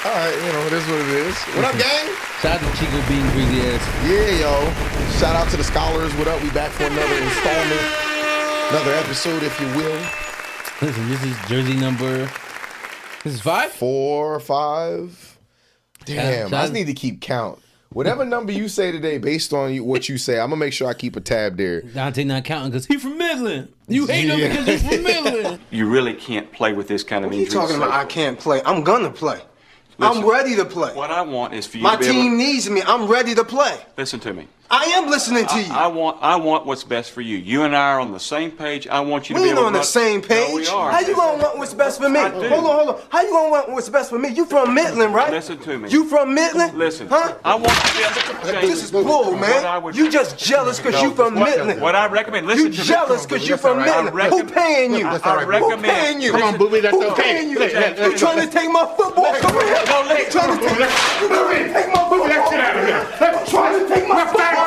All right, it is what it is. What up, gang? Shout out to Chico being crazy ass. Yeah, yo. Shout out to the scholars. What up? We back for another installment, another episode, if you will. Listen, this is jersey number. This is 5? 4 or 5. Damn, I just need to keep count. Whatever number you say today, based on what you say, I'm gonna make sure I keep a tab there. Dante not counting because he's from Midland. You hate him because he's from Midland. You really can't play with this kind of injury. What are you talking about? I can't play. I'm gonna play. Listen, I'm ready to play. What I want is for you My to be team needs me. I'm ready to play. Listen to me. I am listening to you. I want what's best for you. You and I are on the same page. I want you to We be ain't able on to the same page. No, we are. How you gonna want what's best for me? I do. Hold on. How you gonna want what's best for me? You from Midland, right? Listen to me. You from Midland? Listen. Huh? I want you to This is bull, man. You just jealous because you from Midland. What I recommend, listen You to me. jealous because you from Midland. Who paying you? I recommend. Who paying you? Come on, booby, that's Who okay. paying you? You trying to take my football career? You trying to take my football career? Trying to take my football career?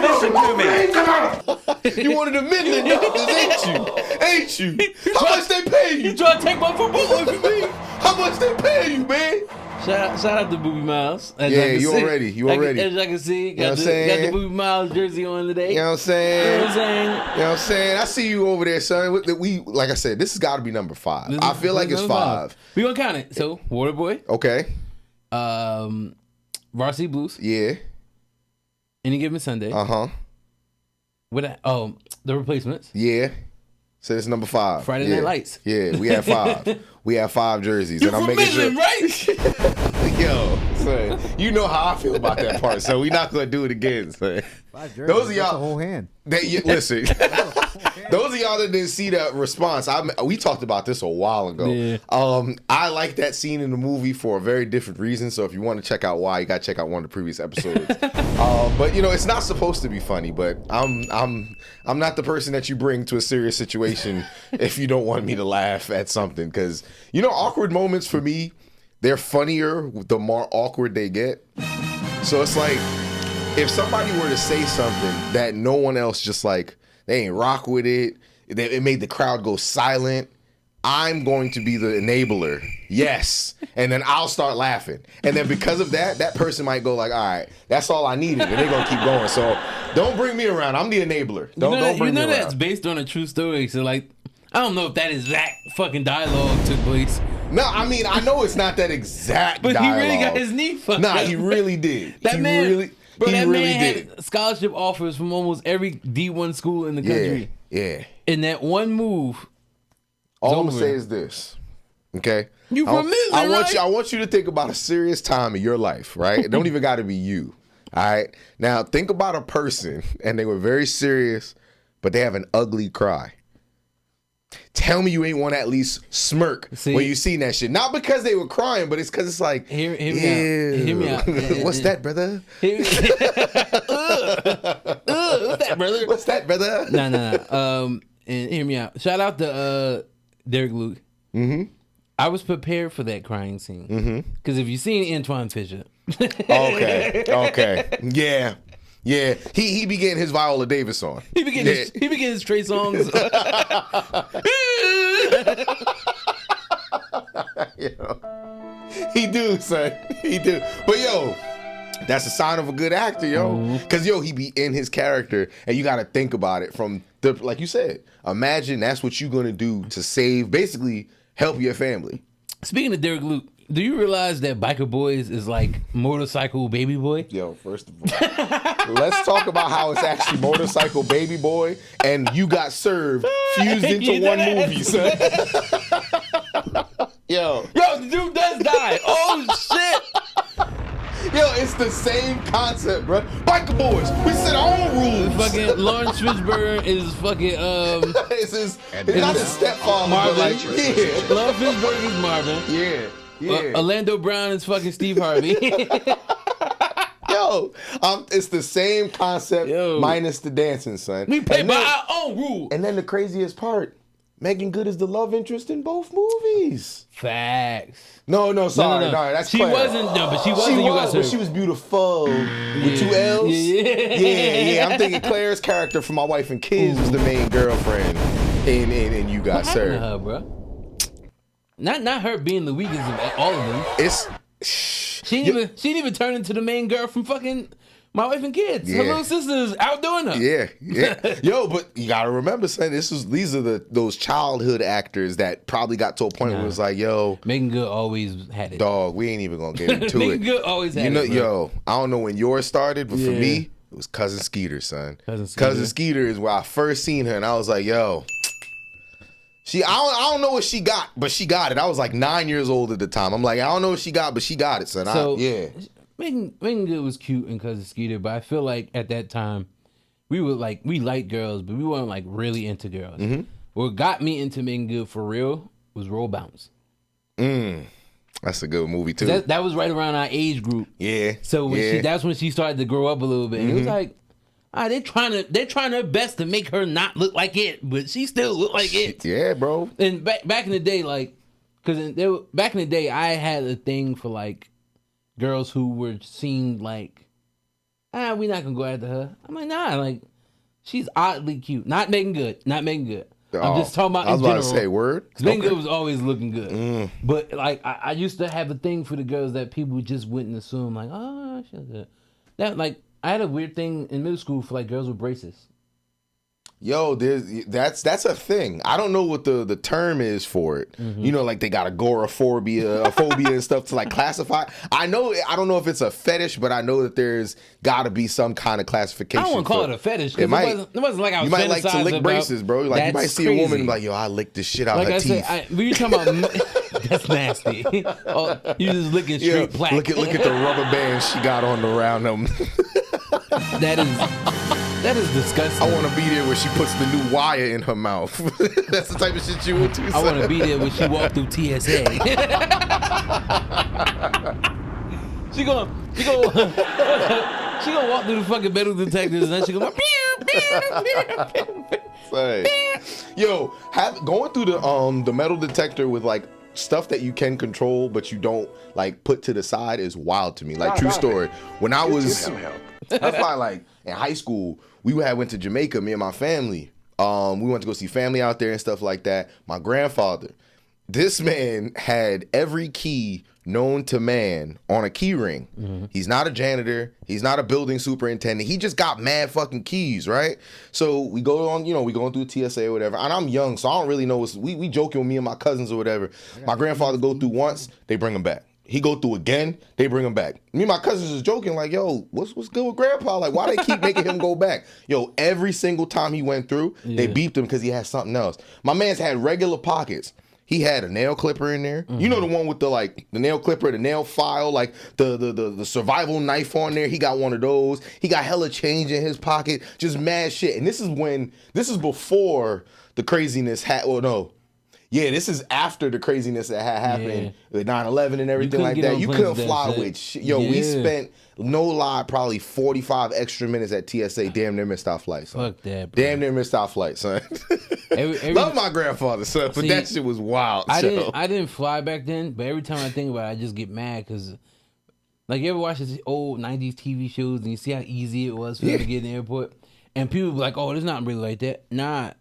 Listen to me. You wanted a Midland niggas, ain't you? How much they pay you? You trying to take my football away from me? How much they pay you, man? Shout out to Booby Miles. Yeah, you already. As I can see, You know what I'm got saying? the Booby Miles jersey on today. You know what I'm saying? You know what I'm saying? You know what I'm saying? I see you over there, son. We like I said, this has got to be number 5. I feel like it's 5. We gonna count it. So, Waterboy, Okay. Varsity Blues, Yeah. Any Given Sunday. Uh-huh. The Replacements. Yeah. So it's number 5. Friday Yeah. Night Lights. Yeah, we have 5. We have 5 jerseys. You and I'm from making Midland, sure. right? Yo, son, you know how I feel about that part, so we're not gonna do it again, son. 5 jerseys, Those of y'all, that's a whole hand. Listen, those of y'all that didn't see that response, we talked about this a while ago. Yeah. I like that scene in the movie for a very different reason. So if you want to check out why, you gotta check out one of the previous episodes. But it's not supposed to be funny. But I'm not the person that you bring to a serious situation if you don't want me to laugh at something, because awkward moments for me, they're funnier the more awkward they get. So it's like, if somebody were to say something that no one else just like, they ain't rock with it, it made the crowd go silent, I'm going to be the enabler. Yes. And then I'll start laughing. And then because of that, that person might go like, all right, that's all I needed. And they're going to keep going. So don't bring me around. I'm the enabler. Don't bring me around. That's based on a true story. So like, I don't know if that exact fucking dialogue took place. No, I mean, I know it's not that exact But dialogue. he really got his knee fucked up. He really did. That man did. had scholarship offers from almost every D1 school in the country. Yeah. In that one move. All I'm gonna say is this, okay? You from Midland, right? I want you to think about a serious time in your life, right? It don't even got to be you, all right? Now think about a person and they were very serious, but they have an ugly cry. Tell me you ain't want to at least smirk when you seen that shit. Not because they were crying, but it's because it's like, hear me out. What's that, brother? What's that, brother? What's that, brother? No. And hear me out. Shout out to Derek Luke. Mm-hmm. I was prepared for that crying scene. Because if you seen Antoine Fisher. Okay. Yeah. He be getting his Viola Davis on. He be getting his Trey songs. He do, son. He do. But that's a sign of a good actor, yo. Because he be in his character, and you got to think about it from like you said. Imagine that's what you're gonna do to save, basically help your family. Speaking of Derek Luke, do you realize that Biker Boys is like Motorcycle Baby Boy? Yo, first of all, let's talk about how it's actually Motorcycle Baby Boy, and You Got Served fused into one movie, son. Yo, the dude does die. Oh shit. Yo, it's the same concept, bro. Biker Boys, we set our own rules. Fucking Lawrence Fishburne is fucking it's not his stepfather, Marvin. but like, yeah. Lawrence Fishburne is Marvin. Yeah. Orlando Brown is fucking Steve Harvey. Yo, it's the same concept minus the dancing, son. We play by our own rules. And then the craziest part, Megan Good is the love interest in both movies. Facts. No, sorry. No, that's she Claire. wasn't. No, but she wasn't. But she was beautiful with 2 L's. Yeah. I'm thinking Claire's character from My Wife and Kids was the main girlfriend in You Got Served. Her, bro. not her being the weakest of all of them. It's She didn't even turn into the main girl from fucking My Wife and Kids. Her Yeah. little sister's outdoing her. yeah. Yo, but you gotta remember, son. These are those childhood actors that probably got to a point where it was like, yo, Megan Good always had it. dog, we ain't even gonna get into Megan it. Good always had You know, it. Bro. yo, I don't know when yours started, but for Yeah. me, it was Cousin Skeeter, son. Cousin Skeeter. Cousin Skeeter is where I first seen her, and I was like, yo. I don't know what she got, but she got it. I was like 9 years old at the time. I'm like, I don't know what she got, but she got it, son. So yeah. Megan Good was cute in Cousin Skeeter, but I feel like at that time we liked girls, but we weren't like really into girls. Mm-hmm. What got me into Megan Good for real was Roll Bounce. That's a good movie too. That was right around our age group. Yeah. So when that's when she started to grow up a little bit. And it was like, they're trying their best to make her not look like it, but she still look like it. Yeah, bro. And back in the day, like, back in the day, I had a thing for like girls who were seen like, we not gonna go after her. I'm like, nah, like she's oddly cute. Not Megan Good. I'm just talking about. I was in about to general. say word. Megan Good was always looking good, but like I used to have a thing for the girls that people just wouldn't assume. Like, oh, she's good. That like I had a weird thing in middle school for like girls with braces. Yo, that's a thing. I don't know what the term is for it. You know, like they got agoraphobia, phobia and stuff to like classify. I don't know if it's a fetish, but I know that there's got to be some kind of classification. I don't want to call it a fetish because it wasn't like I was. You might like to lick about, braces, bro. Like you might see a woman and be like, yo, I lick this shit out like her I teeth. said, when you talking about that's nasty. Oh, you just licking straight plaque. Look at the rubber bands she got on around them. That is disgusting. I want to be there when she puts the new wire in her mouth. That's the type of shit you would do. I want to be there when she walked through TSA. she gonna walk through the fucking metal detectors and then she gonna go. Yo, going through the metal detector with like stuff that you can control but you don't like put to the side is wild to me. Like true story. When I was that's why like in high school we went to Jamaica, me and my family. We went to go see family out there and stuff like that. My grandfather, this man had every key known to man on a key ring. He's not a janitor. He's not a building superintendent. He just got mad fucking keys, right? So we go on, we going through TSA or whatever. And I'm young, so I don't really know. We joking with me and my cousins or whatever. My grandfather go through once, they bring him back. He go through again, they bring him back. Me and my cousins is joking like, yo, what's good with grandpa? Like, why they keep making him go back? Yo, every single time he went through, they beeped him because he had something else. My man's had regular pockets. He had a nail clipper in there. You know the one with the nail clipper, the nail file, like the survival knife on there. He got one of those. He got hella change in his pocket, just mad shit. And this is before the craziness this is after the craziness that had happened with 9/11 and everything like that. You couldn't fly with shit. Yo, we spent, no lie, probably 45 extra minutes at TSA. Damn near missed our flight, son. Fuck that, bro. Damn near missed our flight, son. Love my grandfather, son, but that shit was wild. I didn't fly back then, but every time I think about it, I just get mad because, like, you ever watch these old 90s TV shows and you see how easy it was for them to get in the airport? And people be like, oh, it's not really like that. Nah.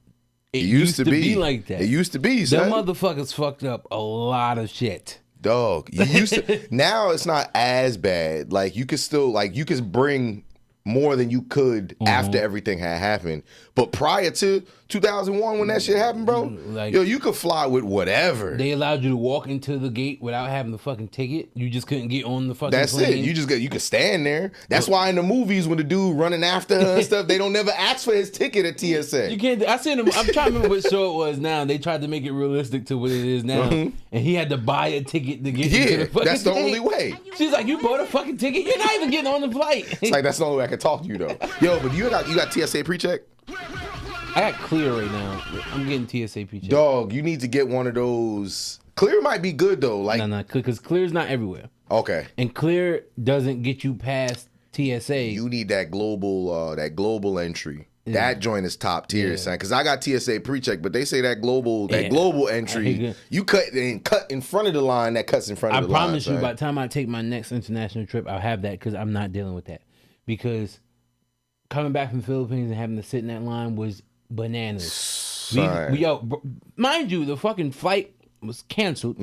It used to be like that. It used to be, son. Them motherfuckers fucked up a lot of shit. Dog. You used to. Now it's not as bad. Like you could bring more than you could after everything had happened. But prior to 2001, when that shit happened, bro, you could fly with whatever. They allowed you to walk into the gate without having the fucking ticket. You just couldn't get on the fucking plane. That's it. You could stand there. That's why in the movies when the dude running after her and stuff, they don't never ask for his ticket at TSA. You can't. I seen him. I'm trying to remember what show it was now. They tried to make it realistic to what it is now, and he had to buy a ticket to get into the fucking that's the thing. only way. She's like, you bought a fucking ticket. You're not even getting on the flight. It's like that's the only way I can talk to you though. Yo, but you got TSA pre-check? I got Clear right now. I'm getting TSA pre-check. Dog, you need to get one of those. Clear might be good though. Like no, because Clear's not everywhere. Okay. And Clear doesn't get you past TSA. You need that global entry. Yeah. That joint is top tier, son. Because I got TSA pre-check, but they say that global entry, you cut in front of the line. That cuts in front of the line. I promise you, by the time I take my next international trip, I'll have that because I'm not dealing with that. Because coming back from the Philippines and having to sit in that line was bananas. Mind you, the fucking flight was canceled,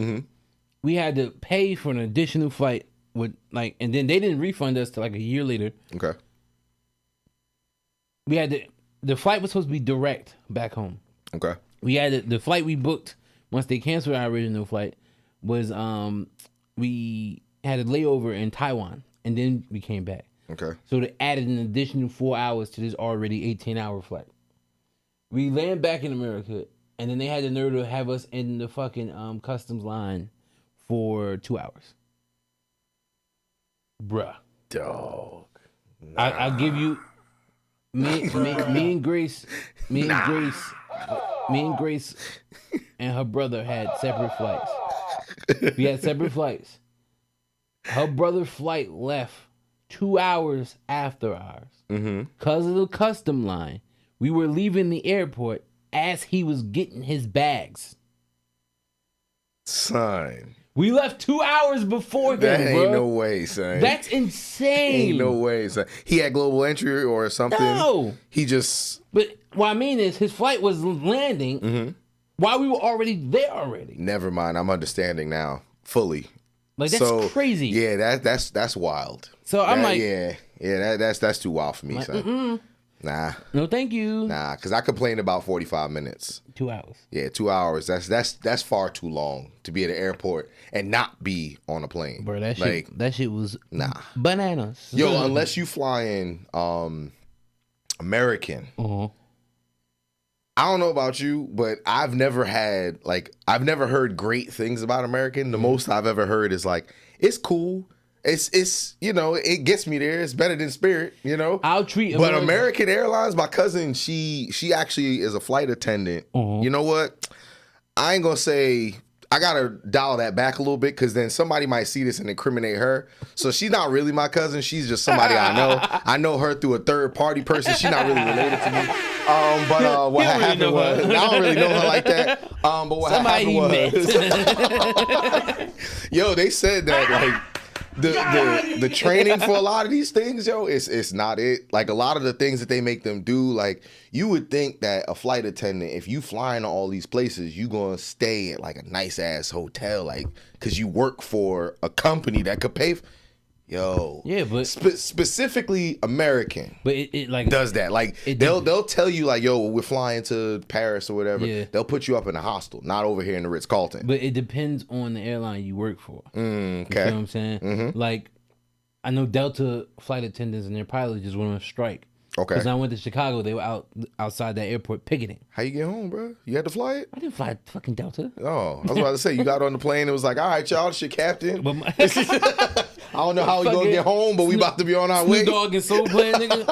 we had to pay for an additional flight with and then they didn't refund us till like a year later. Okay. We had the flight was supposed to be direct back home. Okay. We had the flight we booked once they canceled our original flight was we had a layover in Taiwan and then we came back. Okay. So they added an additional 4 hours to this already 18-hour flight. We land back in America and then they had the nerve to have us in the fucking customs line for 2 hours. Bruh. Dog. I'll give you me and Grace and Grace and her brother had separate flights. We had separate flights. Her brother's flight left 2 hours after ours. Because of the custom line, we were leaving the airport as he was getting his bags. Son. We left 2 hours before him, That ain't bro. no way, son. That's insane. Ain't no way, son. He had global entry or something. No. He just... But what I mean is his flight was landing while we were already there already. Never mind. I'm understanding now fully. Like, that's crazy. Yeah, that's wild. So I'm like... Yeah, that's too wild for me, son. Nah. No, thank you. Nah, because I complained about 45 minutes. 2 hours. Yeah, 2 hours. That's far too long to be at an airport and not be on a plane. Bro, that shit was bananas. Yo, unless you flying American. I don't know about you, but I've never heard great things about American. The most I've ever heard is like, it's cool. It's it gets me there. It's better than Spirit, I'll treat But American Airlines, my cousin, she actually is a flight attendant. You know what? I ain't gonna say I gotta dial that back a little bit because then somebody might see this and incriminate her. So she's not really my cousin. She's just somebody I know. I know her through a third party person. She's not really related to me. But what happened was I don't really know her like that. But what happened was yo, they said that like the training for a lot of these things, yo, it's not it. Like a lot of the things that they make them do, like you would think that a flight attendant, if you flying to all these places, you gonna stay at like a nice ass hotel, like because you work for a company that could pay. Yo, yeah, but specifically American, but it like does that. Like they'll tell you like, yo, we're flying to Paris or whatever. Yeah. They'll put you up in a hostel, not over here in the Ritz-Carlton. But it depends on the airline you work for. Okay, you know what I'm saying? Like, I know Delta flight attendants and their pilots just went on strike. Okay. Because I went to Chicago, they were outside that airport picketing. How you get home, bro? You had to fly it? I didn't fly fucking Delta. Oh, I was about to say, you got on the plane, it was like, all right, y'all, this your captain. But I don't know how we gonna get home, but we about to be on our way. Snoop Dogg and Soul playing, nigga.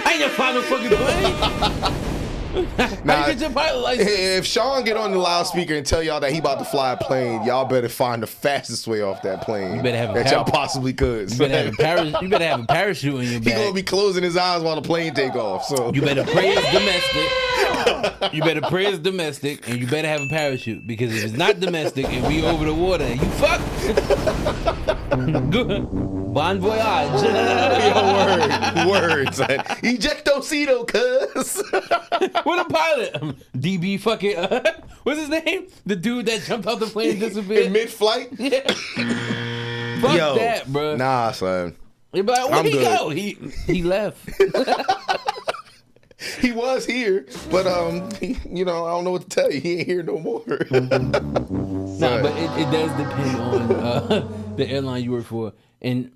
I ain't never fly no fucking plane. How you get your pilot license? If Sean get on the loudspeaker and tell y'all that he about to fly a plane, y'all better find the fastest way off that plane. You better have that y'all possibly could. You better have a parachute in your bag. He gonna be closing his eyes while the plane take off. So you better pray it's domestic. You better pray it's domestic, and you better have a parachute because if it's not domestic and we over the water, you fucked. Good. Bon voyage. Yo, words. Ejectocito, cuz. What a pilot. DB fucking, what's his name? The dude that jumped off the plane and disappeared. In mid-flight? Yeah. Fuck that, bro. Nah, son. But where'd he go? He left. He was here, but I don't know what to tell you. He ain't here no more. Nah, but it does depend on the airline you work for. And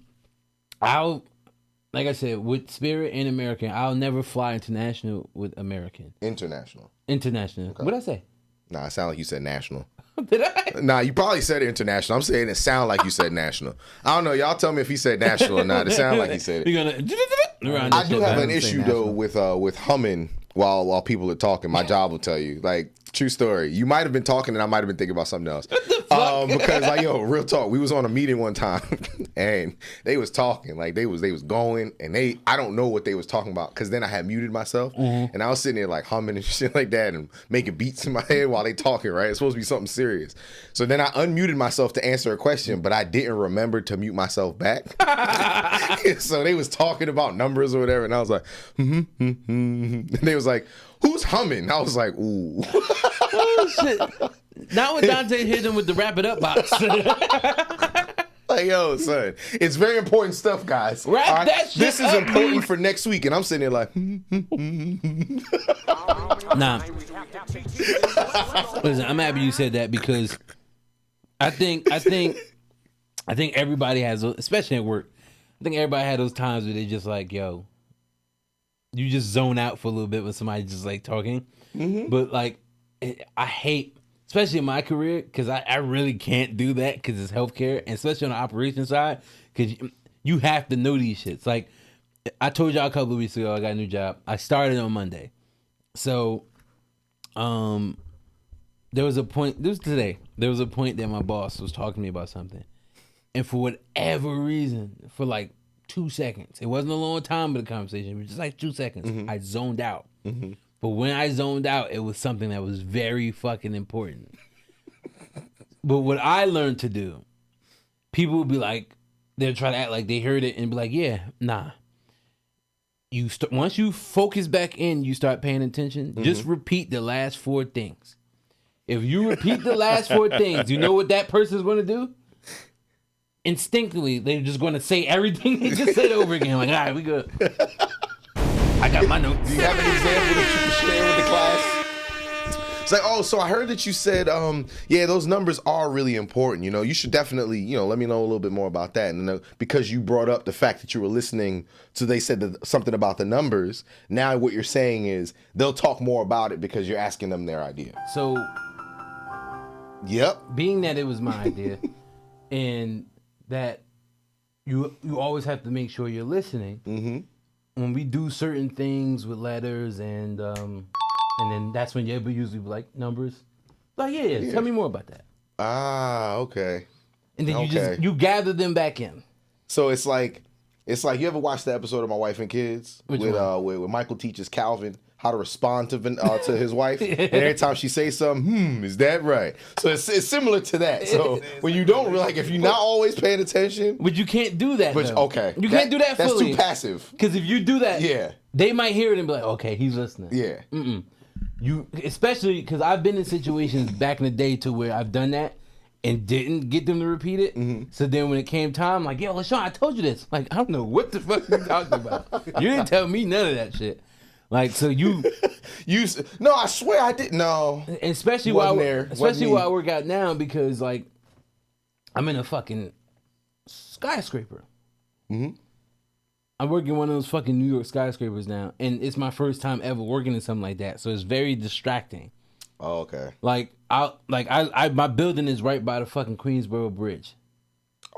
like I said, with Spirit and American, I'll never fly international with American. International. Okay. What'd I say? Nah, it sounded like you said national. Did I? Nah, you probably said international. I'm saying it sound like you said national. I don't know. Y'all tell me if he said national or not. It sounded like he said it. You're gonna I do have an issue though with humming while people are talking. My job will tell you. Like, true story. You might have been talking and I might have been thinking about something else. Because like, yo, real talk. We was on a meeting one time and they was talking. Like they was going and I don't know what they was talking about because then I had muted myself and I was sitting there like humming and shit like that and making beats in my head while they talking, right? It's supposed to be something serious. So then I unmuted myself to answer a question, but I didn't remember to mute myself back. So they was talking about numbers or whatever and I was like, And they was like, who's humming? I was like, ooh. Oh shit. Not when Dante hit him with the wrap it up box. Like, yo, son, it's very important stuff, guys. Wrap that shit This is up, important for next week, and I'm sitting there like, Nah. Listen, I'm happy you said that because I think everybody has, especially at work. I think everybody had those times where they just like, yo, you just zone out for a little bit when somebody just like talking. But like, I hate, especially in my career, because I really can't do that because it's healthcare, and especially on the operations side, because you have to know these shits. Like, I told y'all a couple of weeks ago, I got a new job. I started on Monday. So, there was a point, this was today, there was a point that my boss was talking to me about something. And for whatever reason, for like 2 seconds, it wasn't a long time of the conversation, it was just like 2 seconds, I zoned out. But when I zoned out, it was something that was very fucking important. But what I learned to do, people would be like, they'll try to act like they heard it and be like, yeah, nah. Once you focus back in, you start paying attention, just repeat the last 4 things. If you repeat the last 4 things, you know what that person's going to do? Instinctively, they're just going to say everything they just said over again. Like, all right, we good. I got my notes. do you have an example that you can share with the class? It's like, oh, so I heard that you said, yeah, those numbers are really important. You know, you should definitely, let me know a little bit more about that. And because you brought up the fact that you were listening to, they said something about the numbers. Now what you're saying is they'll talk more about it because you're asking them their idea. So, yep. Being that it was my idea, and that you always have to make sure you're listening. When we do certain things with letters and then that's when you usually be like, numbers. Like, yeah, tell me more about that. Ah, okay. And then you gather them back in. So it's like you ever watch the episode of My Wife and Kids where Michael teaches Calvin how to respond to his wife, and every time she says something, is that right? So it's similar to that. So when you don't if you're not always paying attention, but you can't do that. Okay, you can't do that fully. That's too passive. Because if you do that, they might hear it and be like, okay, he's listening. Yeah. You especially because I've been in situations back in the day to where I've done that and didn't get them to repeat it. So then when it came time, like, yo, LaShawn, I told you this. Like, I don't know what the fuck you're talking about. You didn't tell me none of that shit. Like, so no, I swear I didn't. No, and especially while I work out now, because like I'm in a fucking skyscraper. I'm working one of those fucking New York skyscrapers now, and it's my first time ever working in something like that, so it's very distracting. Oh, okay. Like my building is right by the fucking Queensboro Bridge.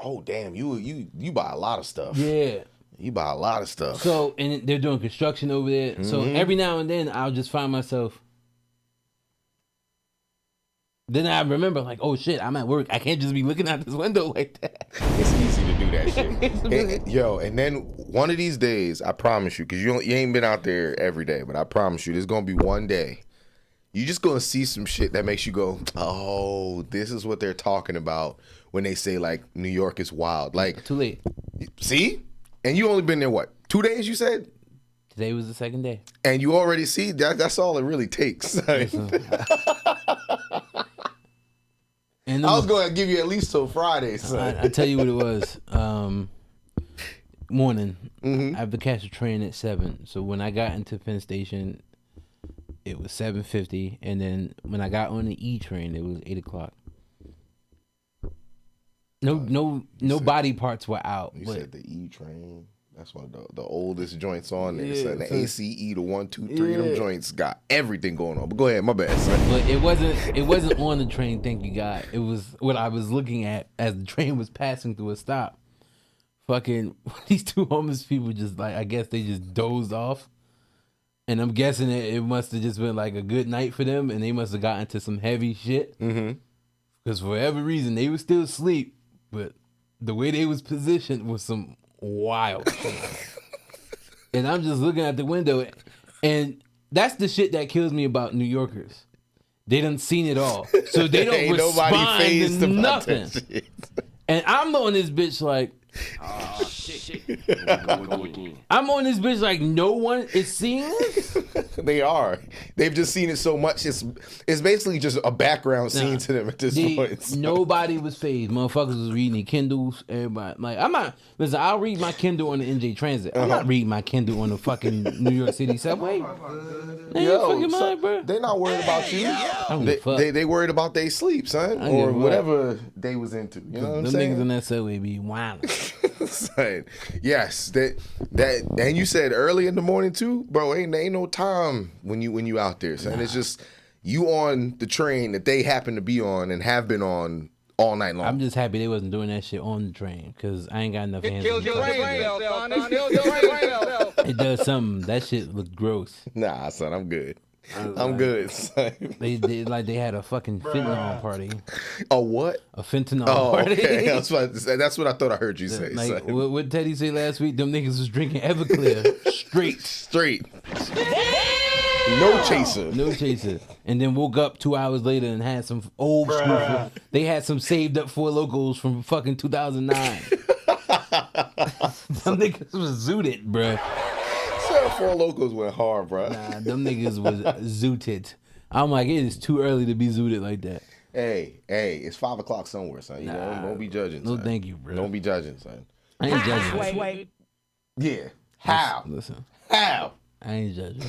Oh damn, you buy a lot of stuff. Yeah. You buy a lot of stuff. So, and they're doing construction over there. So every now and then I'll just find myself. Then I remember, like, oh shit, I'm at work. I can't just be looking out this window like that. It's easy to do that shit. And then one of these days, I promise you, because you ain't been out there every day, but I promise you, there's going to be one day. You just going to see some shit that makes you go, oh, this is what they're talking about when they say, like, New York is wild. Like, Too late. See? And you only been there, what, 2 days, you said? Today was the second day. And you already see, that's all it really takes. And I was going to give you at least till Friday. Son. I tell you what it was. Morning. I have to catch a train at 7. So when I got into Penn Station, it was 7:50. And then when I got on the E train, it was 8 o'clock. No body parts were out. You said the E train. That's one of the oldest joints on there. So the ACE, the 1, 2, 3 of them joints got everything going on. But go ahead, my bad, son. But it wasn't on the train, thank you God. It was what I was looking at as the train was passing through a stop. Fucking these two homeless people just like, I guess they just dozed off. And I'm guessing it must have just been like a good night for them, and they must have gotten to some heavy shit. Because for whatever reason, they were still asleep, but the way they was positioned was some wild shit. And I'm just looking at the window, and that's the shit that kills me about New Yorkers. They done seen it all, so they don't respond to nothing. And I'm on this bitch like, shit. I'm on this bitch like no one is seeing this. They are. They've just seen it so much. It's basically just a background scene to them at this point. Nobody was phased. Motherfuckers was reading their Kindles. Everybody like I'm not. Listen, I'll read my Kindle on the NJ Transit. I'm not reading my Kindle on the fucking New York City subway. They're not worried about you. They worried about their sleep, son, or whatever they was into. You know what I'm saying? Niggas in that subway be wild. Son, yes, that and you said early in the morning too, bro. Ain't no time when you out there, son. It's just you on the train that they happen to be on and have been on all night long. I'm just happy they wasn't doing that shit on the train because I ain't got enough hands. It does something. That shit look gross. Nah, son, I'm good. I'm good, son. They had a fucking fentanyl party. A what? A fentanyl party. Okay. That's what I thought I heard you say. Like what Teddy said last week, them niggas was drinking Everclear straight. No chaser. And then woke up 2 hours later and had some old school. They had some saved up Four Locos from fucking 2009. Them niggas was zooted, bruh. Four Locos went hard, bro. Nah, them niggas was zooted. I'm like, it is too early to be zooted like that. Hey, it's 5 o'clock somewhere, son. You know, don't be judging. No, son. thank you, bro. Don't be judging, son. I ain't judging. Wait. Yeah. How? Listen. How? I ain't judging.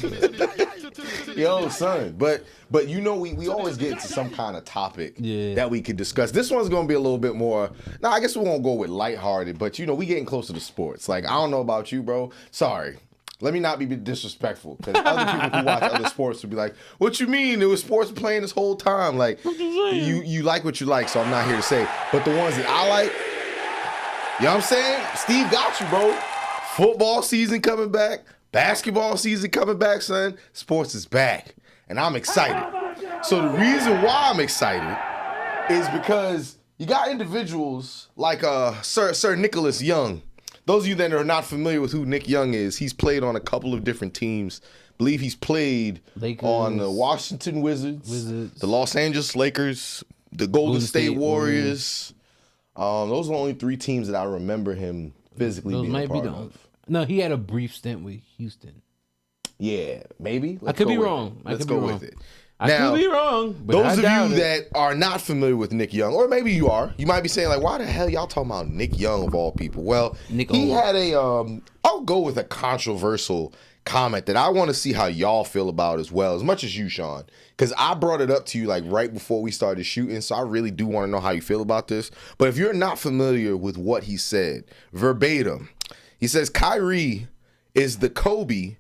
Yo, son. But you know, we always get to some kind of topic that we could discuss. This one's gonna be a little bit more. Now, I guess we won't go with lighthearted, but you know, we getting closer to sports. Like, I don't know about you, bro. Sorry. Let me not be disrespectful, because other people who watch other sports would be like, "What you mean? There was sports playing this whole time." Like, you like what you like, so I'm not here to say. But the ones that I like, you know what I'm saying? Steve got you, bro. Football season coming back, basketball season coming back, son. Sports is back, and I'm excited. So the reason why I'm excited is because you got individuals like Sir Nicholas Young. Those of you that are not familiar with who Nick Young is, he's played on a couple of different teams. I believe he's played Lakers, on the Washington Wizards, the Los Angeles Lakers, the Golden State Warriors. Those are the only 3 teams that I remember him physically being a part of. No, he had a brief stint with Houston. Yeah, maybe. I could be wrong. Let's go with it. I could be wrong. But those of you that are not familiar with Nick Young, or maybe you are, you might be saying like, "Why the hell y'all talking about Nick Young of all people?" Well, he had a, I'll go with a controversial comment that I want to see how y'all feel about as well, as much as you, Sean, because I brought it up to you like right before we started shooting, so I really do want to know how you feel about this. But if you're not familiar with what he said, verbatim, he says Kyrie is the Kobe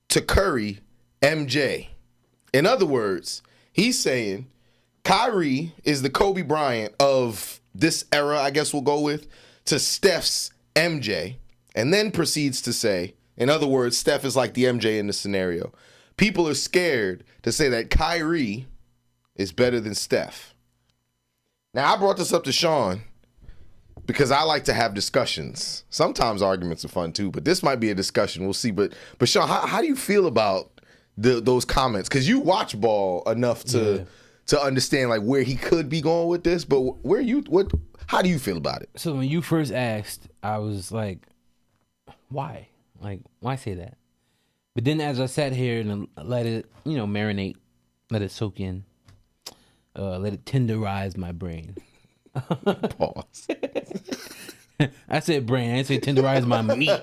to Curry MJ. In other words, he's saying Kyrie is the Kobe Bryant of this era, I guess we'll go with, to Steph's MJ, and then proceeds to say, in other words, Steph is like the MJ in this scenario. People are scared to say that Kyrie is better than Steph. Now, I brought this up to Sean because I like to have discussions. Sometimes arguments are fun too, but this might be a discussion. We'll see. But Sean, how do you feel about those comments? Because you watch ball enough to understand like where he could be going with this, but how do you feel about it? So when you first asked, I was like, why? Like, why say that? But then as I sat here and let it, marinate, let it soak in, let it tenderize my brain. Pause. I said brain, I didn't say tenderize my meat.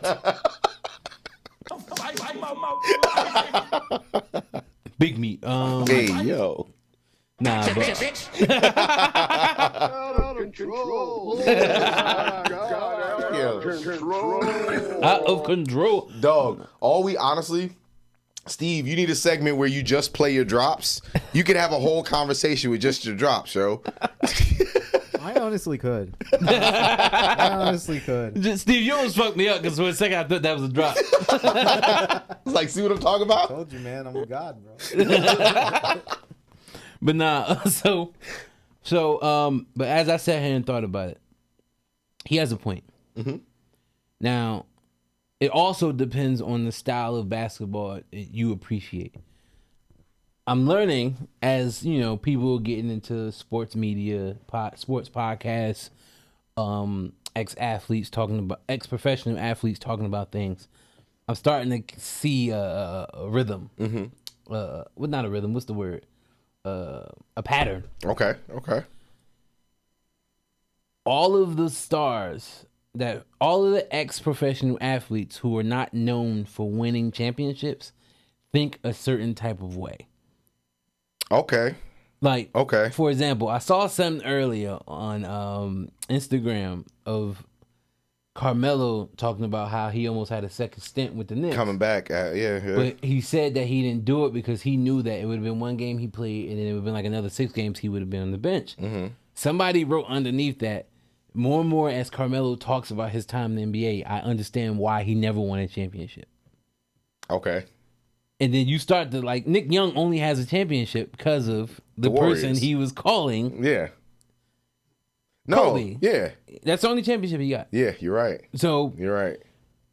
Big meat. Hey, yo. Nah, but Out of control. out of control. Dog, honestly, Steve, you need a segment where you just play your drops. You could have a whole conversation with just your drops, yo. I honestly could. I honestly could. Steve, you almost fucked me up because for a second I thought that was a drop. Like, see what I'm talking about? I told you, man, I'm a god, bro. But nah, but as I sat here and thought about it, he has a point. Mm-hmm. Now, it also depends on the style of basketball you appreciate. I'm learning as, people getting into sports media, sports podcasts, ex-professional athletes talking about things, I'm starting to see a rhythm. Well, not a rhythm. What's the word? A pattern. Okay. All of the ex-professional athletes who are not known for winning championships think a certain type of way. Okay. Like, okay. For example, I saw something earlier on Instagram of Carmelo talking about how he almost had a second stint with the Knicks. Coming back, yeah. But he said that he didn't do it because he knew that it would have been one game he played and then it would have been like another 6 games he would have been on the bench. Mm-hmm. Somebody wrote underneath that, more and more as Carmelo talks about his time in the NBA, I understand why he never won a championship. Okay. And then you start to, like, Nick Young only has a championship because of the person he was calling. Yeah. No. Kobe. Yeah. That's the only championship he got. Yeah, you're right. So you're right.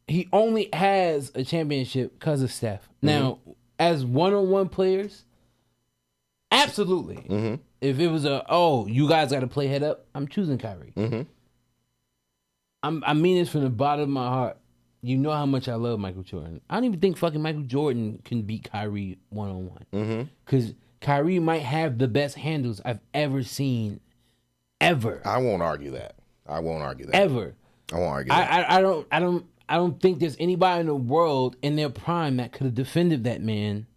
He only has a championship because of Steph. Now, as one-on-one players, absolutely. Mm-hmm. If it was you guys got to play head up, I'm choosing Kyrie. Mm-hmm. I mean this from the bottom of my heart. You know how much I love Michael Jordan. I don't even think fucking Michael Jordan can beat Kyrie one-on-one. Because Kyrie might have the best handles I've ever seen, ever. I won't argue that. Ever. I won't argue that. I don't think there's anybody in the world in their prime that could have defended that man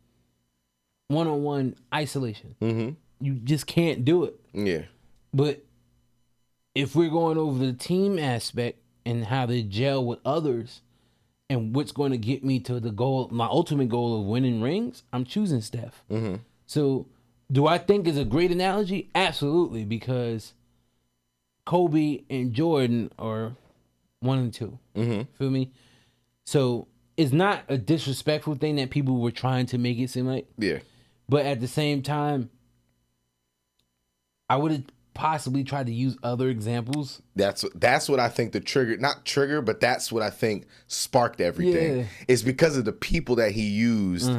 one-on-one isolation. Mm-hmm. You just can't do it. Yeah. But if we're going over the team aspect and how they gel with others and what's going to get me to the goal, my ultimate goal of winning rings, I'm choosing Steph. Mm-hmm. So do I think it's a great analogy? Absolutely, because Kobe and Jordan are 1 and 2. Mm-hmm. Feel me? So it's not a disrespectful thing that people were trying to make it seem like. Yeah. But at the same time, I would have possibly tried to use other examples. That's what I think but that's what I think sparked everything. Yeah. It's because of the people that he used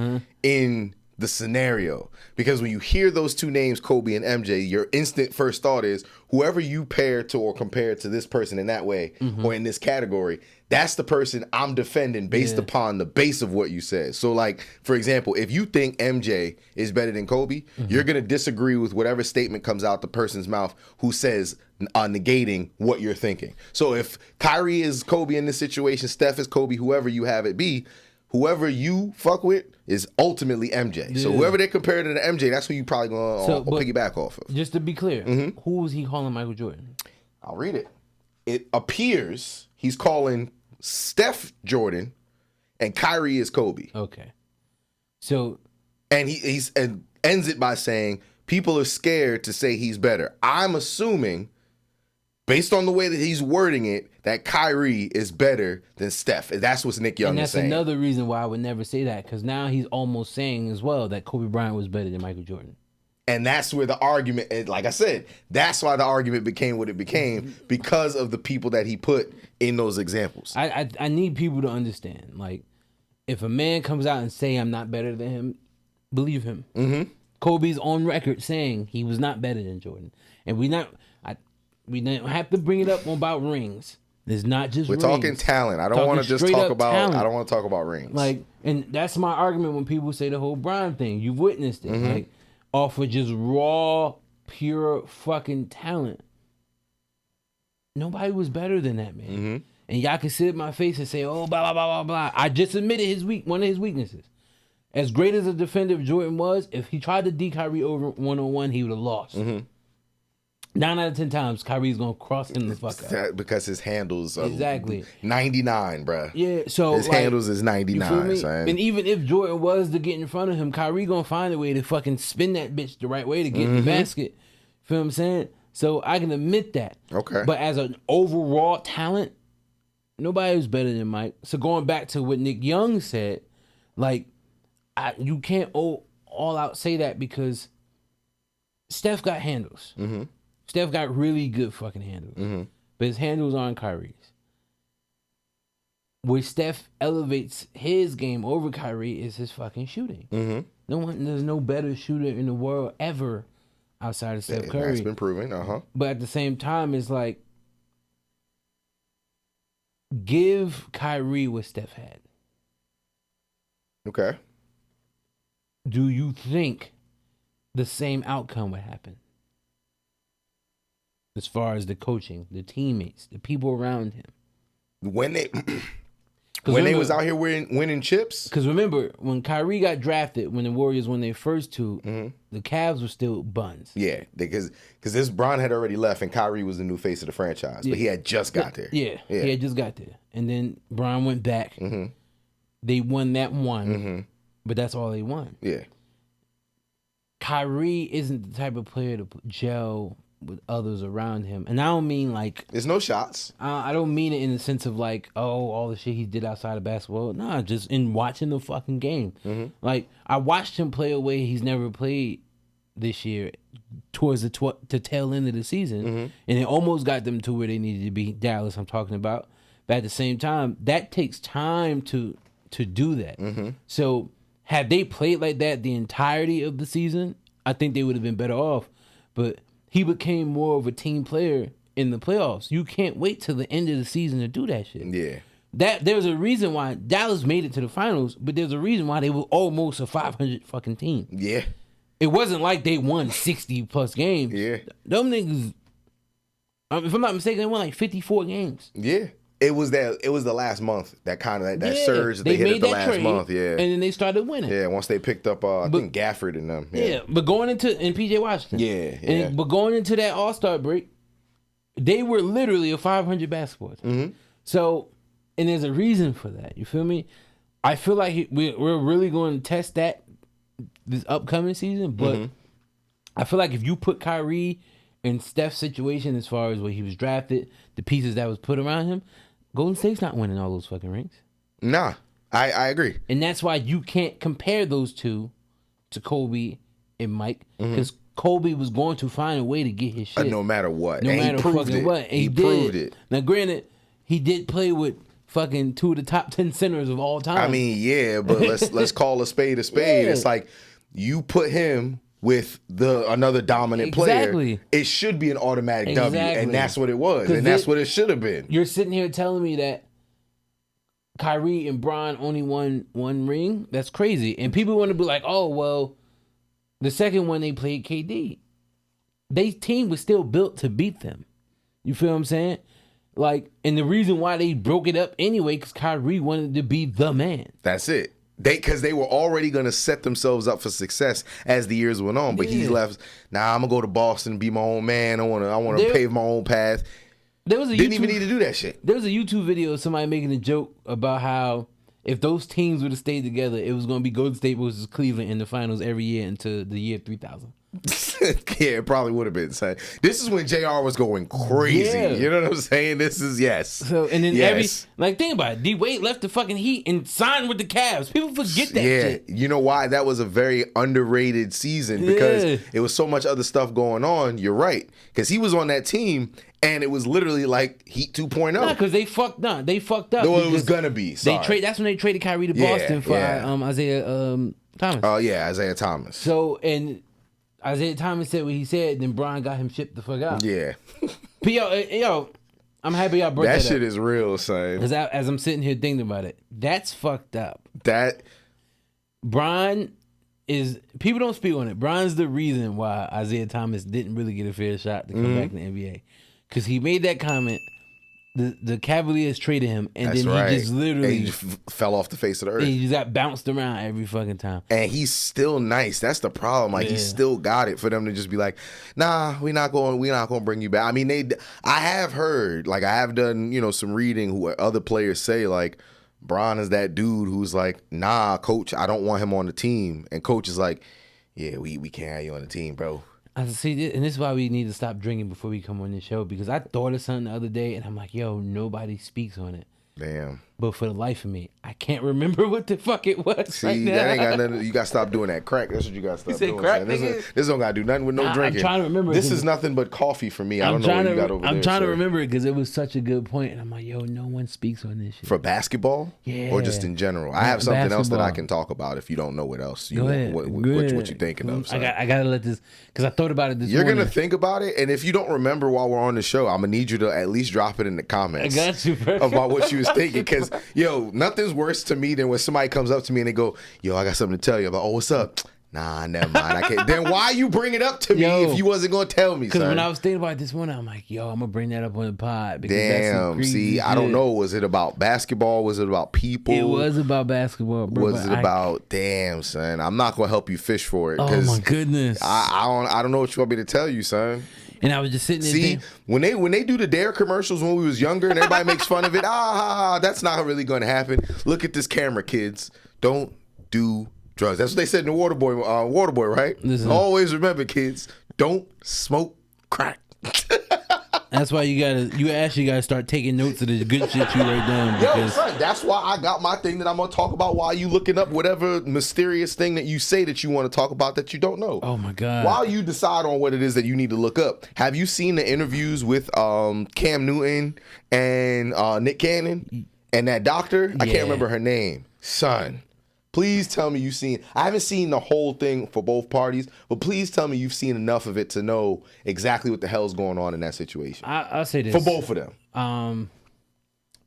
in the scenario. Because when you hear those two names, Kobe and MJ, your instant first thought is whoever you pair to or compare to this person in that way or in this category, that's the person I'm defending based upon the base of what you said. So, like, for example, if you think MJ is better than Kobe, you're going to disagree with whatever statement comes out the person's mouth who says negating what you're thinking. So if Kyrie is Kobe in this situation, Steph is Kobe, whoever you have it be, whoever you fuck with is ultimately MJ. Yeah. So whoever they compare to the MJ, that's who you probably going to piggyback off of. Just to be clear, who was he calling Michael Jordan? I'll read it. It appears he's calling Steph Jordan and Kyrie is Kobe. Okay. So, and he ends it by saying people are scared to say he's better. I'm assuming, based on the way that he's wording it, that Kyrie is better than Steph. That's what Nick Young is saying. And that's another reason why I would never say that, because now he's almost saying as well that Kobe Bryant was better than Michael Jordan. And that's where the argument, like I said, that's why the argument became what it became, because of the people that he put in those examples. I need people to understand, like, if a man comes out and say I'm not better than him, believe him. Mm-hmm. Kobe's on record saying he was not better than Jordan. And we don't have to bring it up about rings. It's not just We're rings. talking talent. I don't want to just talk about talent. I don't want to talk about rings. Like, and that's my argument when people say the whole Bron thing. You've witnessed it. Like, off of just raw, pure fucking talent. Nobody was better than that man. And y'all can sit in my face and say, oh, blah, blah, blah, blah, blah. I just admitted one of his weaknesses. As great as a defender Jordan was, if he tried to D Kyrie over one-on-one, he would have lost. 9 out of 10 times, Kyrie's going to cross him the fuck out. Because his handles are exactly 99, bruh. Yeah, so his handles is 99, son. And even if Jordan was to get in front of him, Kyrie going to find a way to fucking spin that bitch the right way to get in the basket. Feel what I'm saying? So I can admit that. Okay. But as an overall talent, nobody was better than Mike. So going back to what Nick Young said, like, you can't all out say that, because Steph got handles. Steph got really good fucking handles. But his handles aren't Kyrie's. Where Steph elevates his game over Kyrie is his fucking shooting. There's no better shooter in the world ever outside of Steph Curry. That's been proven, But at the same time, it's like, Give Kyrie what Steph had. Okay. Do you think the same outcome would happen? As far as the coaching, the teammates, the people around him. When they was out here winning chips. Because remember, when Kyrie got drafted, when the Warriors won their first two, the Cavs were still buns. Yeah, because this Bron had already left and Kyrie was the new face of the franchise, but he had just got there. Yeah, he had just got there. And then Bron went back. They won that one, but that's all they won. Yeah. Kyrie isn't the type of player to gel with others around him. And I don't mean like... There's no shots. I don't mean it in the sense of like, oh, all the shit he did outside of basketball. Nah, just in watching the fucking game. Like, I watched him play a way he's never played this year towards the tail end of the season. And it almost got them to where they needed to be. Dallas, I'm talking about. But at the same time, that takes time to do that. So, had they played like that the entirety of the season, I think they would have been better off. But he became more of a team player in the playoffs. You can't wait till the end of the season to do that shit. Yeah. There's a reason why Dallas made it to the finals, but there's a reason why they were almost a 500 fucking team. Yeah. It wasn't like they won 60 plus games. Yeah. Them niggas, if I'm not mistaken, they won like 54 games. Yeah. It was the last month that kind of that surge that they hit at the last month. Yeah. And then they started winning. Yeah. Once they picked up, I think Gafford and them. Yeah. But going into PJ Washington. Yeah. But going into that All-Star break, they were literally a 500 basketball team. So, and there's a reason for that. You feel me? I feel like we're really going to test that this upcoming season. But I feel like if you put Kyrie in Steph's situation as far as where he was drafted, the pieces that was put around him, Golden State's not winning all those fucking rings. Nah, I agree. And that's why you can't compare those two to Kobe and Mike, because Kobe was going to find a way to get his shit. No matter what. No and matter he proved fucking it. what. And he proved it. Now, granted, he did play with fucking two of the top 10 centers of all time. I mean, yeah, but let's call a spade a spade. Yeah. It's like you put him with another dominant player, it should be an automatic W, and that's what it was, and that's what it should have been. You're sitting here telling me that Kyrie and Bron only won one ring? That's crazy. And people want to be like, oh, well, the second one they played KD. Their team was still built to beat them. You feel what I'm saying? Like, and the reason why they broke it up anyway, because Kyrie wanted to be the man. That's it. Because they were already going to set themselves up for success as the years went on. But he left. Nah, I'm gonna go to Boston and be my own man. I want to pave my own path. Didn't even need to do that shit. There was a YouTube video of somebody making a joke about how if those teams would have stayed together, it was going to be Golden State versus Cleveland in the finals every year until the year 3000. Yeah, it probably would have been. This is when JR was going crazy. Yeah. You know what I'm saying? This is So and then think about it. D Wade left the fucking Heat and signed with the Cavs. People forget that shit. You know why? That was a very underrated season because it was so much other stuff going on. You're right. Because he was on that team and it was literally like Heat 2.0. Nah, because they fucked up. No, it was gonna be. That's when they traded Kyrie to Boston for Isaiah Thomas. Oh yeah, Isaiah Thomas. So and Isaiah Thomas said what he said, then Brian got him shipped the fuck out. Yeah. Yo, I'm happy y'all brought that up. That shit is real, son. Because as I'm sitting here thinking about it, that's fucked up. Brian is... People don't speak on it. Brian's the reason why Isaiah Thomas didn't really get a fair shot to come back in the NBA. Because he made that comment... The Cavaliers traded him, and he just literally fell off the face of the earth. He just got bounced around every fucking time. And he's still nice. That's the problem. Like he still got it for them to just be like, nah, we're not going to bring you back. I mean, I have heard, like I have done, some reading who other players say like, Bron is that dude who's like, nah, coach, I don't want him on the team. And coach is like, yeah, we can't have you on the team, bro. I see, and this is why we need to stop drinking before we come on this show, because I thought of something the other day, and I'm like, yo, nobody speaks on it. Damn. But for the life of me, I can't remember what the fuck it was. See, right now. that ain't got nothing. You got to stop doing that crack. That's what you got to stop said doing. crack, son. nigga? This don't got to do nothing with no drinking. I'm trying to remember. This is nothing but coffee for me. I don't know what you got over there. I'm trying to sir. remember it because it was such a good point, and I'm like, yo, no one speaks on this shit. For basketball? Yeah. Or just in general? I have something else that I Basketball. can talk about if you don't know what else. Go ahead. What Go you ahead. thinking of, son. I gotta let this, because I thought about it this You're morning. going to think about it, and if you don't remember while we're on the show, I'm going to need you to at least drop it in the comments. I got you, bro. About what you was thinking, because, yo, nothing's worse to me than when somebody comes up to me and they go, yo, I got something to tell you. I'm like, oh, what's up? Nah, never mind. I can't. Then why you bring it up to me Yo, if you wasn't going to tell me, Because son? when I was thinking about it this morning, I'm like, yo, I'm going to bring that up on the pod. Because that's some Damn, crazy see, I shit. don't know. Was it about basketball? Was it about people? It was about basketball, bro. Was it about, damn, son? I'm not going to help you fish for it. Oh, 'cause my goodness. I don't know what you want me to tell you, son. And I was just sitting there See, thinking, when they do the Dare commercials when we was younger and everybody makes fun of it, that's not really going to happen. Look at this camera, kids. Don't do drugs. That's what they said in the Waterboy, right? Listen. Always remember, kids, don't smoke crack. that's why you actually gotta start taking notes of the good shit you write down. Yo, Because son, that's why I got my thing that I'm going to talk about while you looking up whatever mysterious thing that you say that you want to talk about that you don't know. oh my God. While you decide on what it is that you need to look up, have you seen the interviews with Cam Newton and Nick Cannon and that doctor? I Yeah. can't remember her name. Son, please tell me you've seen. I haven't seen the whole thing for both parties, but please tell me you've seen enough of it to know exactly what the hell's going on in that situation. I'll say this. For both of them.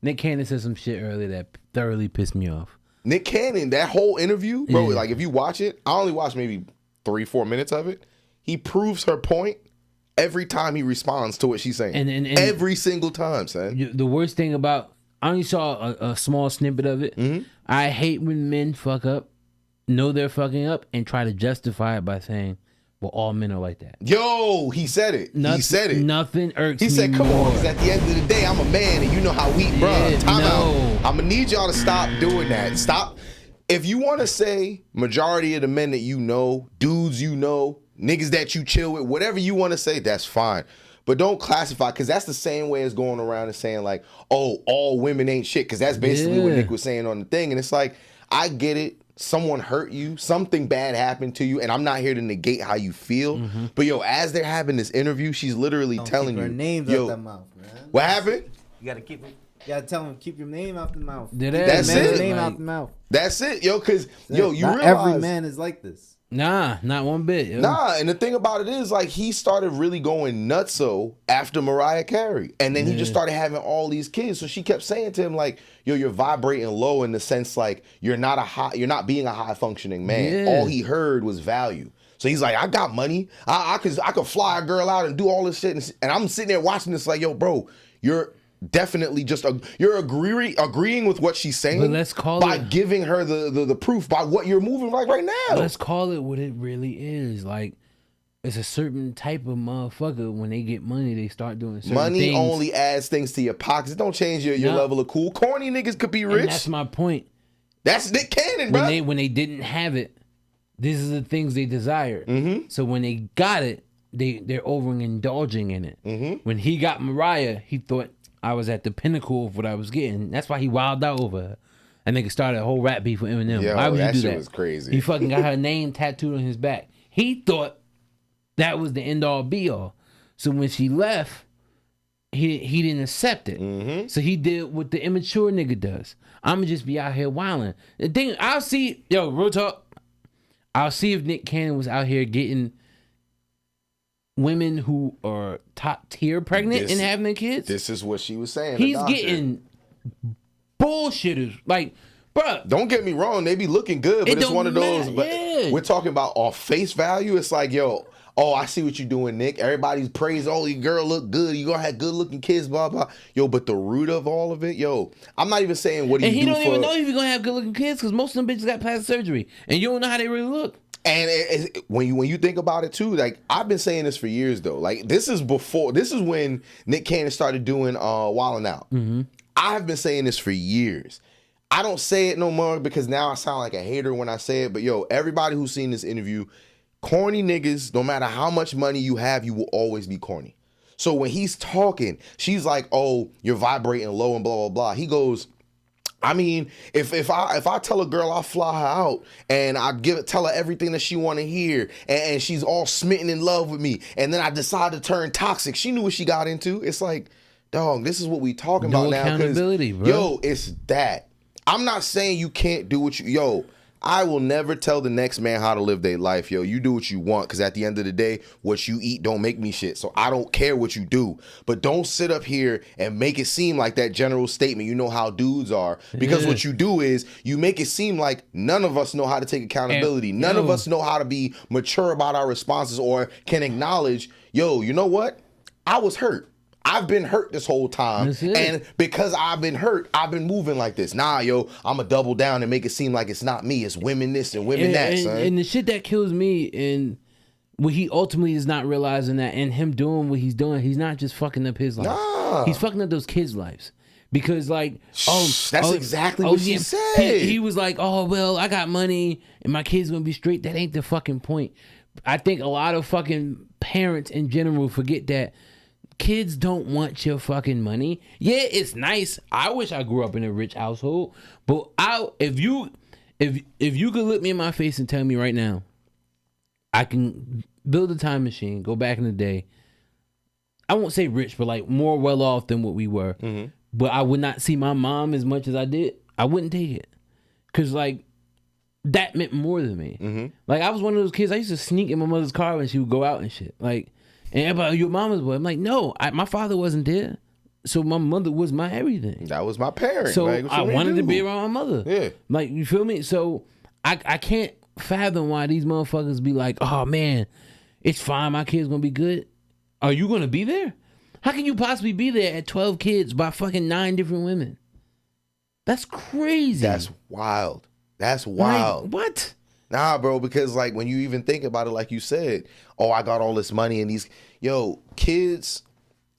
Nick Cannon said some shit earlier that thoroughly pissed me off. Nick Cannon, that whole interview, bro, like if you watch it, I only watched maybe 3-4 minutes of it. He proves her point every time he responds to what she's saying. And every single time, son. the worst thing about, I only saw a small snippet of it. Mm-hmm. I hate when men fuck up, know they're fucking up, and try to justify it by saying, well, all men are like that. Yo, he said it. He said it. Nothing irks He me said, come more. on, because at the end of the day, I'm a man, and you know how we, bruh, time out. I'm going to need y'all to stop doing that. Stop. If you want to say majority of the men that you know, dudes you know, niggas that you chill with, whatever you want to say, that's fine. But don't classify, because that's the same way as going around and saying like, oh, all women ain't shit, because that's basically what Nick was saying on the thing. And it's like, I get it. Someone hurt you, something bad happened to you, and I'm not here to negate how you feel. But yo, as they're having this interview, she's literally telling Keep you, her names yo, out their mouth, man. what happened? You gotta keep it. You gotta tell them keep your name out the mouth. That's Keep your it. name Like, out the mouth. That's it, yo, because yo, you Not realize every man is like this. Nah, not one bit. Yo. Nah, and the thing about it is, like, he started really going nutso after Mariah Carey. And then he just started having all these kids. So she kept saying to him, like, yo, you're vibrating low in the sense, like, you're not being a high functioning man. Yeah. All he heard was value. So he's like, I got money. I could fly a girl out and do all this shit. And I'm sitting there watching this like, yo, bro, you're definitely just you're agreeing with what she's saying. But let's call by it, giving her the proof by what you're moving like right now. let's call it what it really is. Like, it's a certain type of motherfucker. When they get money, they start doing certain Money things. only adds things to your pockets. It don't change your No. level of cool. Corny niggas could be And rich. that's my point. That's Nick Cannon, bro. When they didn't have it, these are the things they desired. Mm-hmm. So when they got it, they're overindulging in it. Mm-hmm. When he got Mariah, he thought I was at the pinnacle of what I was getting. That's why he wilded out over her. And nigga started a whole rap beef with Eminem. Yo, Why would that you do shit that? was crazy. He fucking got her name tattooed on his back. He thought that was the end all be all. So when she left, he didn't accept it. Mm-hmm. So he did what the immature nigga does. I'ma just be out here wilding. The thing I'll see, yo, real talk. I'll see if Nick Cannon was out here getting women who are top tier pregnant and having their kids. This is what she was saying. He's getting bullshitters. Like, bruh. Don't get me wrong, they be looking good, but It it's don't one of those. matter, But yeah. we're talking about off face value. It's like, yo, oh, I see what you're doing, Nick. Everybody's praise, oh, your girl look good. You gonna have good looking kids, blah blah. Yo, but the root of all of it, yo, I'm not even saying what do And you he do don't for. even know if you're gonna have good looking kids because most of them bitches got plastic surgery, and you don't know how they really look. And when you think about it too, like I've been saying this for years though. Like this is when Nick Cannon started doing Wildin' Out. Mm-hmm. I have been saying this for years. I don't say it no more because now I sound like a hater when I say it. But yo, everybody who's seen this interview, corny niggas, no matter how much money you have, you will always be corny. So when he's talking, she's like, oh, you're vibrating low and blah, blah, blah. He goes, I mean, if I tell a girl I'll fly her out and I tell her everything that she want to hear and she's all smitten in love with me and then I decide to turn toxic, she knew what she got into. It's like, dog, this is what we talking No about now. accountability, bro. Yo, it's that. I'm not saying you can't do what yo. I will never tell the next man how to live their life, yo. You do what you want, because at the end of the day, what you eat don't make me shit. So I don't care what you do. But don't sit up here and make it seem like that general statement, you know how dudes are. Because what you do is you make it seem like none of us know how to take accountability. None of us know how to be mature about our responses or can acknowledge, yo, you know what? I was hurt. I've been hurt this whole time. And because I've been hurt, I've been moving like this. Nah, yo, I'm going to double down and make it seem like it's not me. It's women this and women that, son. And the shit that kills me, and what he ultimately is not realizing that, and him doing what he's doing, he's not just fucking up his life. Nah. He's fucking up those kids' lives. Because like, that's exactly what she said. He was like, oh, well, I got money and my kids going to be straight. That ain't the fucking point. I think a lot of fucking parents in general forget that kids don't want your fucking money. Yeah, it's nice. I wish I grew up in a rich household, but if you could look me in my face and tell me right now, I can build a time machine, go back in the day. I won't say rich, but like more well off than what we were. Mm-hmm. But I would not see my mom as much as I did. I wouldn't take it, cause like that meant more than me. Mm-hmm. Like I was one of those kids. I used to sneak in my mother's car when she would go out and shit. Like. And everybody, your mama's boy. I'm like, no, my father wasn't there. So my mother was my everything. That was my parent. So like, I wanted to be around my mother. Yeah. Like, you feel me? So I can't fathom why these motherfuckers be like, oh man, it's fine, my kid's gonna be good. Are you gonna be there? How can you possibly be there at 12 kids by fucking 9 different women? That's crazy. That's wild. That's wild. Like, what? Nah, bro, because like when you even think about it, like you said, oh, I got all this money and these, kids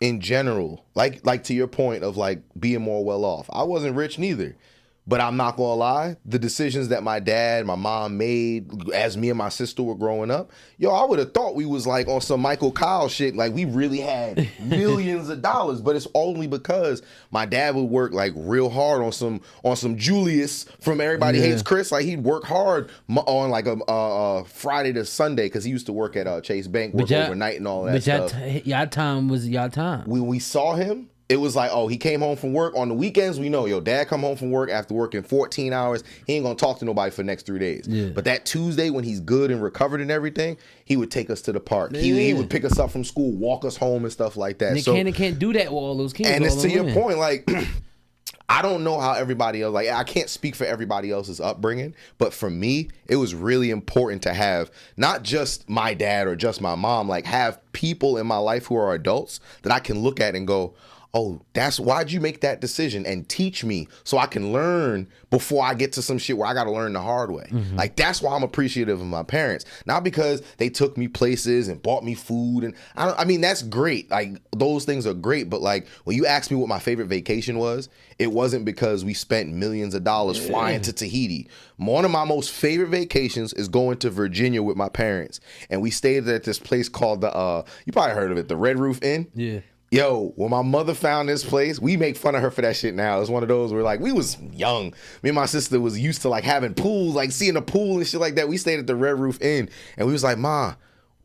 in general, like to your point of like being more well off. I wasn't rich neither. But I'm not gonna lie, the decisions that my dad, my mom made as me and my sister were growing up, I would have thought we was like on some Michael Kyle shit, like we really had millions of dollars. But it's only because my dad would work like real hard on some Julius from Everybody Hates Chris. Like he'd work hard on like a Friday to Sunday because he used to work at Chase Bank, work overnight and all that stuff. Y'all time was y'all time. When we saw him, it was like, oh, he came home from work. On the weekends, we know, dad come home from work after working 14 hours. He ain't going to talk to nobody for the next 3 days. Yeah. But that Tuesday, when he's good and recovered and everything, he would take us to the park. Yeah. He would pick us up from school, walk us home and stuff like that. And can't do that with all those kids. And it's to your point, like, I don't know how everybody else, like, I can't speak for everybody else's upbringing, but for me, it was really important to have not just my dad or just my mom, like, have people in my life who are adults that I can look at and go, oh, why'd you make that decision, and teach me so I can learn before I get to some shit where I got to learn the hard way. Mm-hmm. Like, that's why I'm appreciative of my parents. Not because they took me places and bought me food. And I mean, that's great. Like, those things are great. But like, when you ask me what my favorite vacation was, it wasn't because we spent millions of dollars flying to Tahiti. One of my most favorite vacations is going to Virginia with my parents. And we stayed at this place called you probably heard of it, the Red Roof Inn. Yeah. Yo, when my mother found this place, we make fun of her for that shit now. It's one of those where like, we was young. Me and my sister was used to like having pools, like seeing a pool and shit like that. We stayed at the Red Roof Inn and we was like, Ma,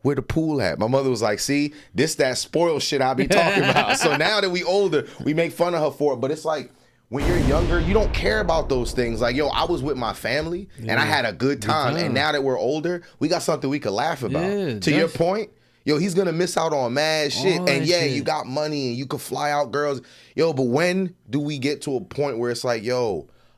where the pool at? My mother was like, see, this that spoiled shit I be talking about. So now that we older, we make fun of her for it. But it's like, when you're younger, you don't care about those things. Like, I was with my family and I had a good time. And now that we're older, we got something we could laugh about. Yeah, to your point, he's going to miss out on mad shit. And shit. You got money and you could fly out girls. But when do we get to a point where it's like,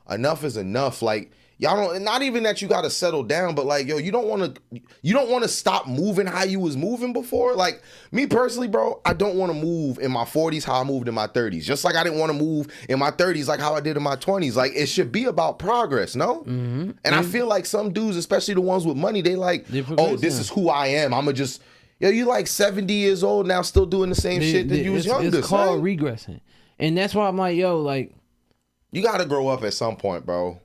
enough is enough? Like, y'all don't, not even that you got to settle down, but like, you don't want to stop moving how you was moving before. Like, me personally, bro, I don't want to move in my 40s how I moved in my 30s. Just like I didn't want to move in my 30s like how I did in my 20s. Like, it should be about progress, no? Mm-hmm. And I feel like some dudes, especially the ones with money, they like, oh, this is who I am. I'm going to just... you like 70 years old now still doing the same shit that you was younger. It's called regressing. And that's why I'm like, like... You got to grow up at some point, bro.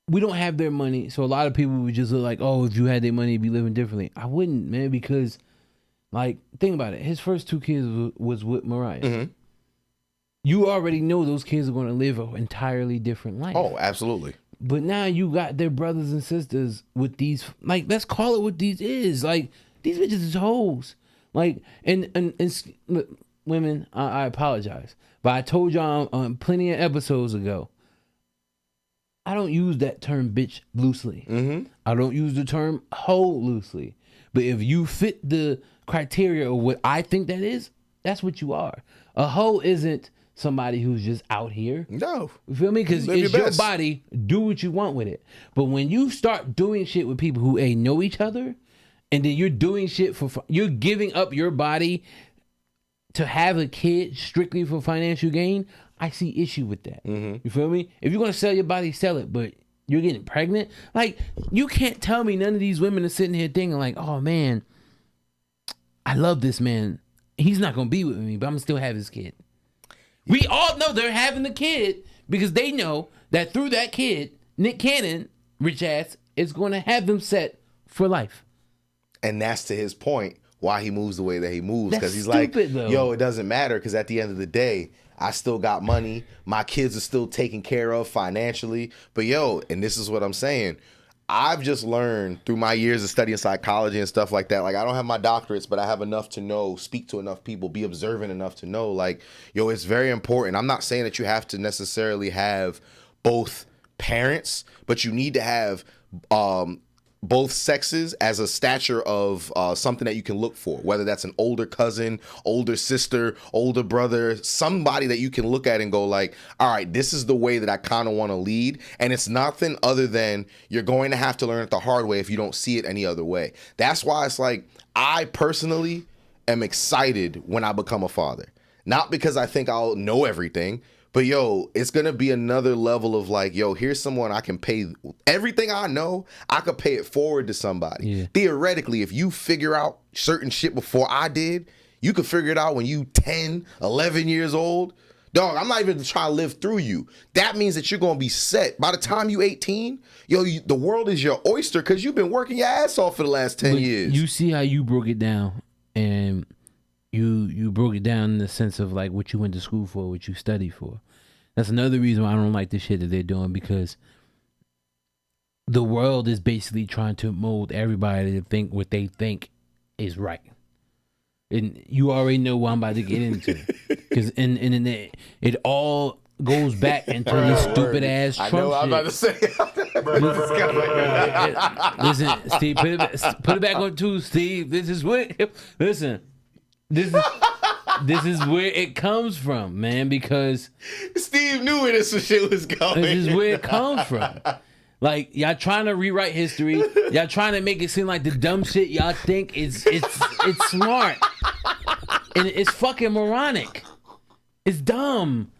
We don't have their money, so a lot of people would just look like, oh, if you had their money, you'd be living differently. I wouldn't, man, because, like, think about it. His first 2 kids was with Mariah. Mm-hmm. you already know those kids are going to live an entirely different life. Oh, absolutely. But now you got their brothers and sisters with these, like, let's call it what these is. Like, these bitches is hoes. Like, and look, women, I apologize. But I told y'all on plenty of episodes ago, I don't use that term bitch loosely. Mm-hmm. I don't use the term hoe loosely. But if you fit the criteria of what I think that is, that's what you are. A hoe isn't somebody who's just out here. No. You feel me? Because Live it's your your best. body. Do what you want with it. But when you start doing shit with people who know each other, and then you're doing shit you're giving up your body to have a kid strictly for financial gain, I see issue with that. Mm-hmm. You feel me? If you're gonna sell your body, sell it. But you're getting pregnant. Like, you can't tell me none of these women are sitting here thinking like, oh man, I love this man. He's not gonna be with me, but I'm gonna still have his kid. We all know they're having the kid because they know that through that kid, Nick Cannon, rich ass, is going to have them set for life. And that's to his point why he moves the way that he moves. That's Because he's stupid, like, though. yo, it doesn't matter because at the end of the day, I still got money. My kids are still taken care of financially. But yo, and this is what I'm saying. I've just learned through my years of studying psychology and stuff like that. Like, I don't have my doctorates, but I have enough to know, speak to enough people, be observant enough to know, like, yo, it's very important. I'm not saying that you have to necessarily have both parents, but you need to have both sexes as a stature of something that you can look for, whether that's an older cousin, older sister, older brother, somebody that you can look at and go like, all right, this is the way that I kind of want to lead. And it's nothing other than you're going to have to learn it the hard way if you don't see it any other way. That's why it's like, I personally am excited when I become a father. Not because I think I'll know everything, but yo, it's going to be another level of like, yo, here's someone I can pay everything I know. I could pay it forward to somebody. Yeah. Theoretically, if you figure out certain shit before I did, you could figure it out when you 10, 11 years old. Dog, I'm not even trying to live through you. That means that you're going to be set. By the time you 18, yo, the world is your oyster because you've been working your ass off for the last 10 years. You see how you broke it down, and you broke it down in the sense of like what you went to school for, what you studied for. That's another reason why I don't like the shit that they're doing, because the world is basically trying to mold everybody to think what they think is right. And you already know what I'm about to get into, because and it all goes back into this stupid ass Trump I know what I'm about to say. Listen, Steve, put it back on two, Steve. This is what. Listen, this is where it comes from, man. Because Steve knew where this shit was going. this is where it comes from. Like, y'all trying to rewrite history. Y'all trying to make it seem like the dumb shit y'all think is it's smart, and it's fucking moronic. It's dumb.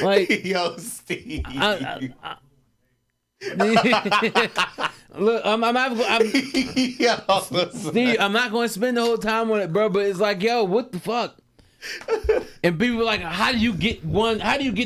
Like, yo, Steve. Look, Steve, I'm not going to spend the whole time on it, bro. But it's like, yo, what the fuck? And people are like, how do you get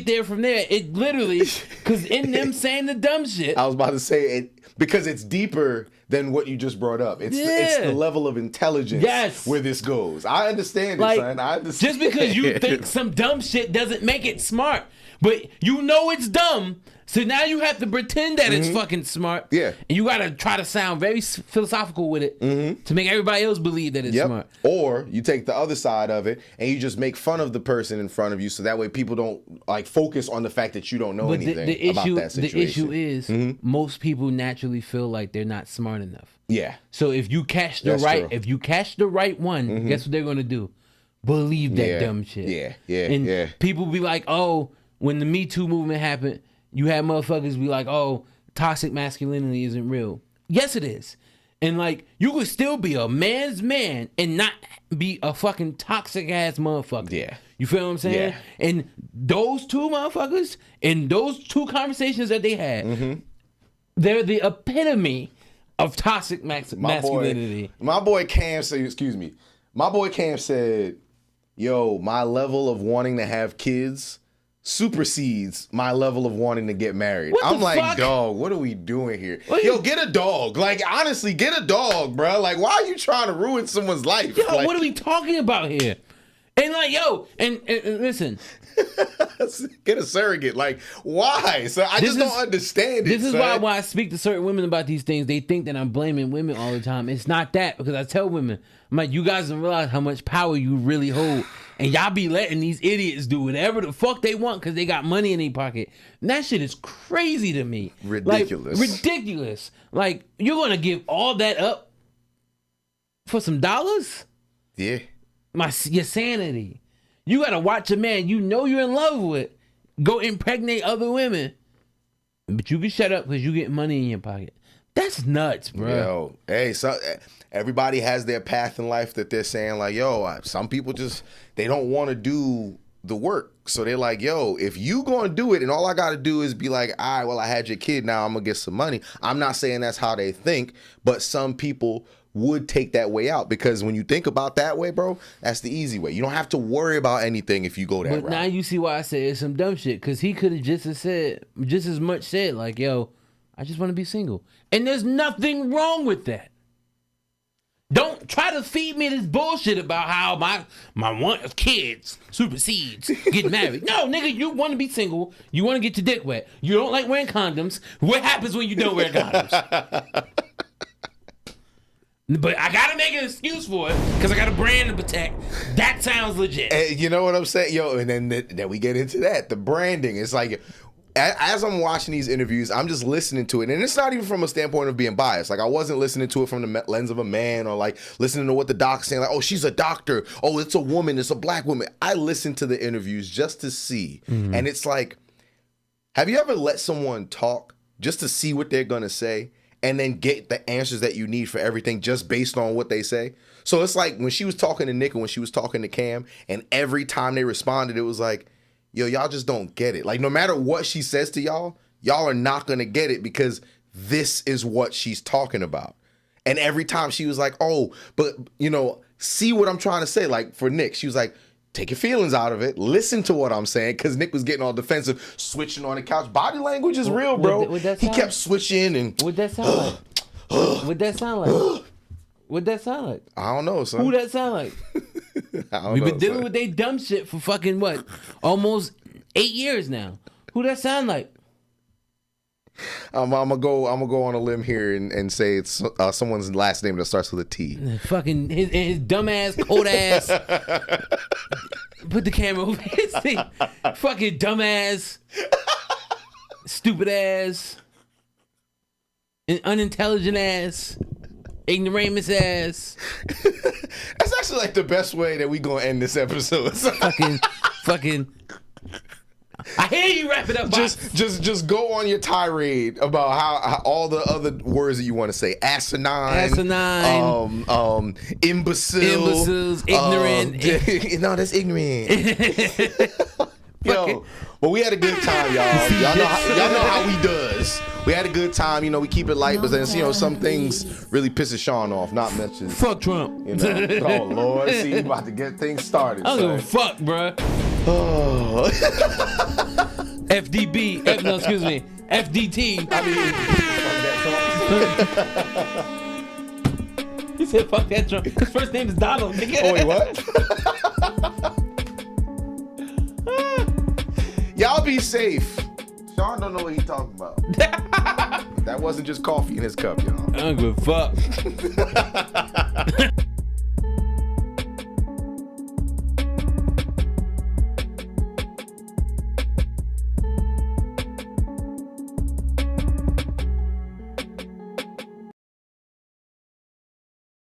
there from there? It literally, because in them saying the dumb shit. I was about to say it because it's deeper than what you just brought up. It's the level of intelligence where this goes. I understand it, son. I understand. Just because you think some dumb shit doesn't make it smart, but you know it's dumb. So now you have to pretend that it's fucking smart. Yeah. And you got to try to sound very philosophical with it to make everybody else believe that it's smart. Or you take the other side of it and you just make fun of the person in front of you so that way people don't like focus on the fact that you don't know anything about that situation. The issue is most people naturally feel like they're not smart enough. Yeah. So if you catch the right one, guess what they're going to do? Believe that dumb shit. And people be like, oh, when the Me Too movement happened, you had motherfuckers be like, oh, toxic masculinity isn't real. Yes, it is. And like, you could still be a man's man and not be a fucking toxic ass motherfucker. Yeah. You feel what I'm saying? Yeah. And those two motherfuckers and those two conversations that they had, they're the epitome of toxic masculinity. My boy Cam said, excuse me. My boy Cam said, yo, my level of wanting to have kids supersedes my level of wanting to get married. I'm like, fuck? dog, what are we doing here? Yo, get a dog. Like, honestly, get a dog, bro. Like, why are you trying to ruin someone's life? Yo, like, what are we talking about here? And like, yo, and listen, Get a surrogate. Like, why? So I just don't understand it. This is son. why when I speak to certain women about these things, they think that I'm blaming women all the time. It's not that, because I tell women, I'm like, you guys don't realize how much power you really hold. And y'all be letting these idiots do whatever the fuck they want because they got money in their pocket. And that shit is crazy to me. Ridiculous. Like, ridiculous. Like, you're going to give all that up for some dollars? Yeah. Your sanity. You got to watch a man you know you're in love with go impregnate other women. But you can shut up because you get money in your pocket. That's nuts, bro. Yo, hey, so everybody has their path in life that they're saying like, yo, some people just, they don't want to do the work. So they're like, yo, if you going to do it and all I got to do is be like, all right, well, I had your kid, now I'm going to get some money. I'm not saying that's how they think, but some people would take that way out, because when you think about that way, bro, that's the easy way. You don't have to worry about anything if you go that route. But now you see why I said it's some dumb shit, because he could have just as much said like, yo, I just want to be single. And there's nothing wrong with that. Don't try to feed me this bullshit about how my want of kids supersedes getting married. No, nigga, you want to be single. You want to get your dick wet. You don't like wearing condoms. What happens when you don't wear condoms? But I gotta make an excuse for it because I got a brand to protect. That sounds legit. And you know what I'm saying? Yo, and then we get into that. The branding. It's like, as I'm watching these interviews, I'm just listening to it. And it's not even from a standpoint of being biased. Like, I wasn't listening to it from the lens of a man, or like listening to what the doc's saying. Like, oh, she's a doctor. Oh, it's a woman. It's a black woman. I listen to the interviews just to see. Mm-hmm. And it's like, have you ever let someone talk just to see what they're going to say, and then get the answers that you need for everything just based on what they say? So it's like when she was talking to Nick and when she was talking to Cam, and every time they responded, it was like, yo, y'all just don't get it. Like, no matter what she says to y'all, y'all are not going to get it because this is what she's talking about. And every time she was like, oh, but, you know, see what I'm trying to say? Like, for Nick, she was like, take your feelings out of it. Listen to what I'm saying, because Nick was getting all defensive, switching on the couch. Body language is real, bro. He kept switching and. What'd that sound like? What'd that sound like? What'd that sound like? I don't know, son. Who that sound like? We've been dealing with they dumb shit for fucking what? Almost 8 years now. Who that sound like? I'm gonna go on a limb here and say it's someone's last name that starts with a T. Fucking his dumb ass, cold ass. Put the camera over his thing. Fucking dumb ass, stupid ass, unintelligent ass, ignoramus ass. That's actually like the best way that we gonna end this episode. fucking. I hear you wrap it up. Just go on your tirade about how all the other words that you want to say. Asinine, imbeciles, ignorant. No, that's ignorant. Yo, well, we had a good time, y'all. Y'all know how we does. We had a good time. You know, we keep it light, but then, you know, some things really pisses Sean off. Not mentioned. Fuck Trump. You know. Oh Lord, see, we about to get things started. I don't give a fuck, bro. Oh. FDB. No, excuse me. FDT. I mean, he said, "Fuck that Trump." His first name is Donald. Nigga. Oh wait, what? Y'all be safe. Sean don't know what he's talking about. That wasn't just coffee in his cup, y'all. I don't give a fuck.